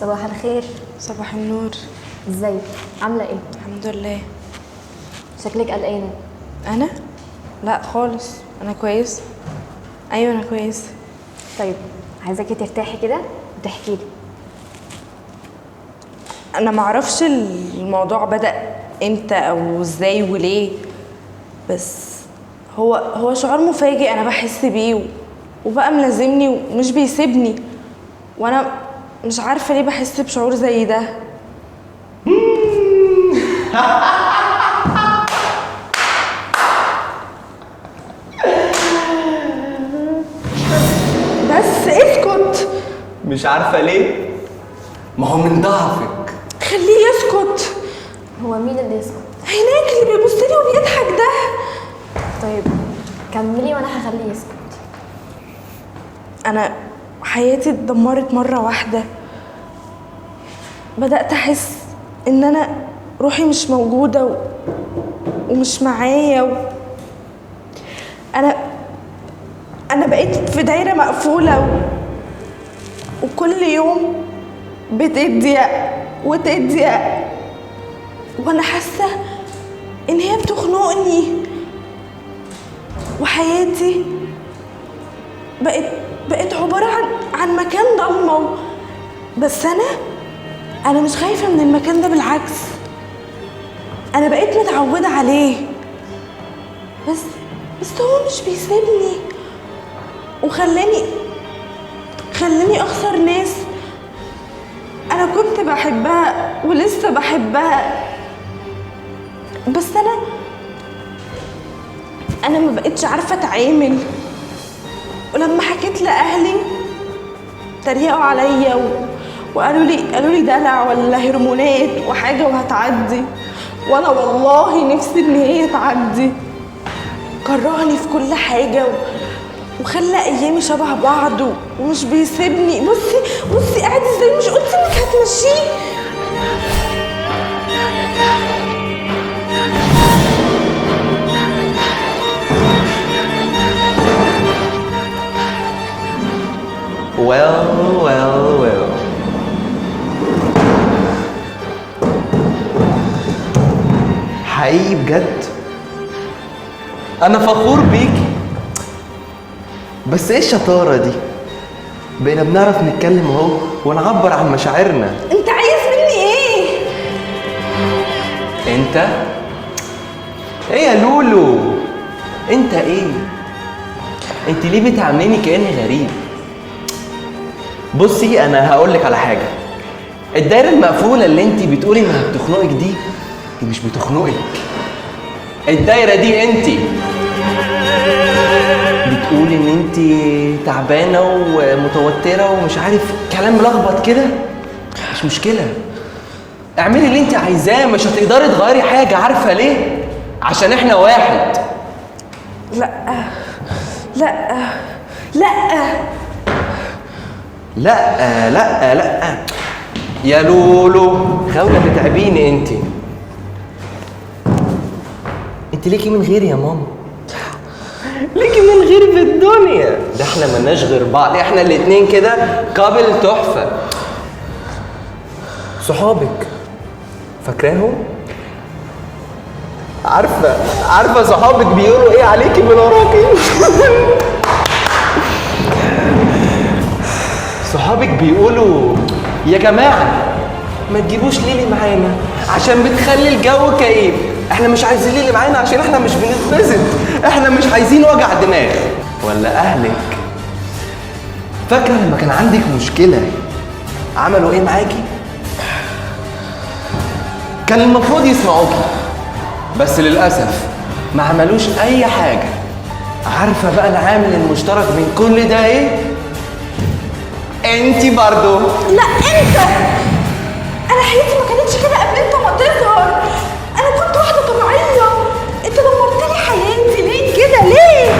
صباح الخير. صباح النور. ازيك؟ عامله ايه؟ الحمد لله. شكلك قلقانه. انا لا خالص، انا كويس. ايوه انا كويس. طيب عايزاكي ترتاحي كده وتحكي لي. انا معرفش الموضوع بدأ امتى او ازاي وليه، بس هو شعور مفاجئ انا بحس بيه وبقى ملازمني ومش بيسيبني، وانا مش عارفه ليه بحس بشعور زي ده. بس اسكت. مش عارفة ليه؟ ما هو من ضعفك. خليه يسكت. هو مين اللي يسكت؟ هناك اللي بيبص لي وبيضحك ده. طيب كملي وانا هخليه يسكت. انا حياتي اتدمرت مره واحده، بدات احس ان انا روحي مش موجوده ومش معايا انا بقيت في دايره مقفوله وكل يوم بتضيق وتضيق، وانا حاسه ان هي بتخنقني، وحياتي بقت عباره عن مكان ضلمه. بس انا مش خايفه من المكان ده، بالعكس انا بقيت متعوده عليه. بس هو مش بيسيبني وخلاني اخسر ناس انا كنت بحبها ولسه بحبها. بس انا ما بقتش عارفه اتعامل، ولما حكيت لاهلي تريقوا عليا وقالوا لي دلع ولا هرمونات وحاجه وهتعدي، وانا والله نفسي ان هي تعدي. كرهني في كل حاجه وخلى ايامي شبه بعض ومش بيسيبني. بصي قاعد ازاي، مش قلت انك هتمشيه؟ well حقيقي بجد انا فخور بيكي. بس ايه الشطارة دي؟ بقينا بنعرف نتكلم اهو ونعبر عن مشاعرنا. انت عايز مني ايه؟ انت ايه يا لولو؟ انت ايه؟ انت ليه بتعامليني كأني غريب؟ بصي انا هقولك على حاجة، الدايرة المقفولة اللي انت بتقولي انها بتخنقك دي مش بتخنقك. الدايرة دي انت بتقولي ان انت تعبانة ومتوترة ومش عارف كلام ملخبط كده. مش مشكلة، اعملي اللي انت عايزاه، مش هتقدري تغيري حاجة. عارفة ليه؟ عشان احنا واحد. لا لا لا لا لا لا يا لولو، خاولة بتعبيني انت ليكي من غيري يا ماما، ليكي من غيري في الدنيا. ده احنا ملناش غير بعض، احنا الاتنين كده قابل تحفة. صحابك فاكراهم؟ عارفة صحابك بيقولوا ايه عليكي من وراكي؟ صحابك بيقولوا يا جماعة ما تجيبوش ليلي معانا عشان بتخلي الجو كئيب. احنا مش عايزين ليلي معانا عشان احنا مش بنتبسط، احنا مش عايزين وجع دماغ. ولا اهلك فاكرة لما كان عندك مشكلة عملوا ايه معاكي؟ كان المفروض يسمعوكي، بس للأسف ما عملوش اي حاجة. عارفة بقى العامل المشترك بين كل ده ايه؟ انتي برضو. لا انت، انا حياتي ما كانتش كده قبل انت ما تظهر. انا كنت واحده طبيعيه، انت دمرت لي حياتي. ليه كده ليه؟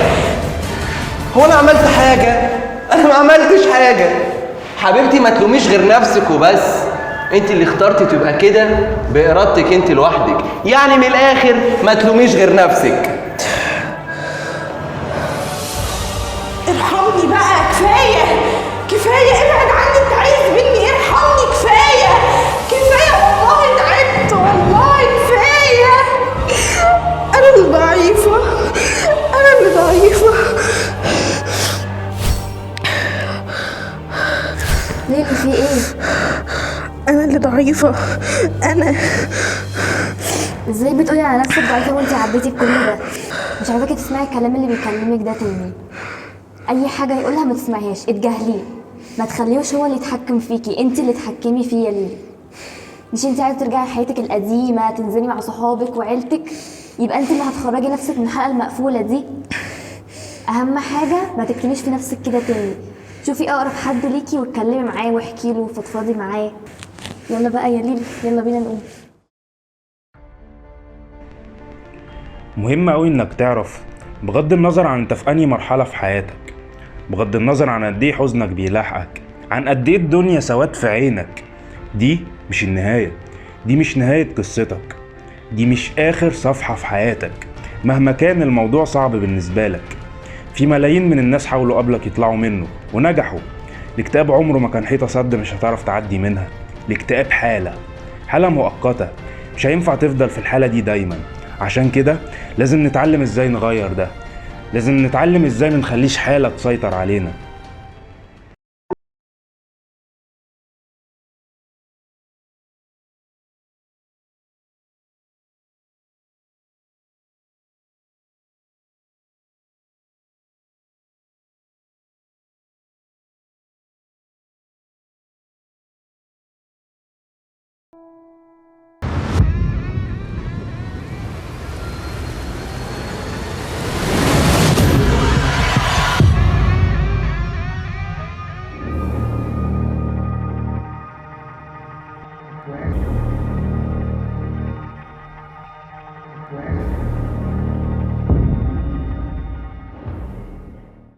هو انا عملت حاجه؟ انا ما عملتش حاجه حبيبتي. ما تلوميش غير نفسك وبس، انت اللي اخترتي تبقى كده بارادتك انت لوحدك. يعني من الاخر ما تلوميش غير نفسك. ارحمني بقى، كفايه ابعد عني. انت عايز مني ارحمني، كفايه. ليه في ايه؟ انا اللي ضعيفه. انا ازاي بتقولي على نفسك ضعيفه وانت عديتي كل ده؟ مش عايزاكي تسمعي الكلام اللي بيكلمك ده تاني. اي حاجه يقولها ما تسمعيهاش، اتجاهليه، ما تخليهوش هو اللي يتحكم فيكي، انت اللي تحكمي فيه يا ليلي. مش انت عايزه ترجعي لحياتك القديمه، تنزلي مع صحابك وعيلتك، يبقى انت اللي هتخرجي نفسك من الحلقه المقفوله دي. اهم حاجه ما تكتميش في نفسك كده تاني. شوفي اقرب حد ليكي واتكلمي معاه واحكي له وفضفضي معاه. يلا بقى يا ليلي، يلا بينا نقوم. مهم قوي انك تعرف، بغض النظر عن انت في انهي مرحله في حياتك، بغض النظر عن قد ايه حزنك بيلاحقك، عن قد ايه الدنيا سواد في عينك، دي مش النهايه، دي مش نهايه قصتك، دي مش اخر صفحه في حياتك. مهما كان الموضوع صعب بالنسبه لك، في ملايين من الناس حاولوا قبلك يطلعوا منه ونجحوا. الاكتئاب عمره ما كان حيطه سد مش هتعرف تعدي منها. الاكتئاب حاله مؤقته، مش هينفع تفضل في الحاله دي دايما. عشان كده لازم نتعلم ازاي نغير ده، لازم نتعلم ازاي منخليش حالة تسيطر علينا.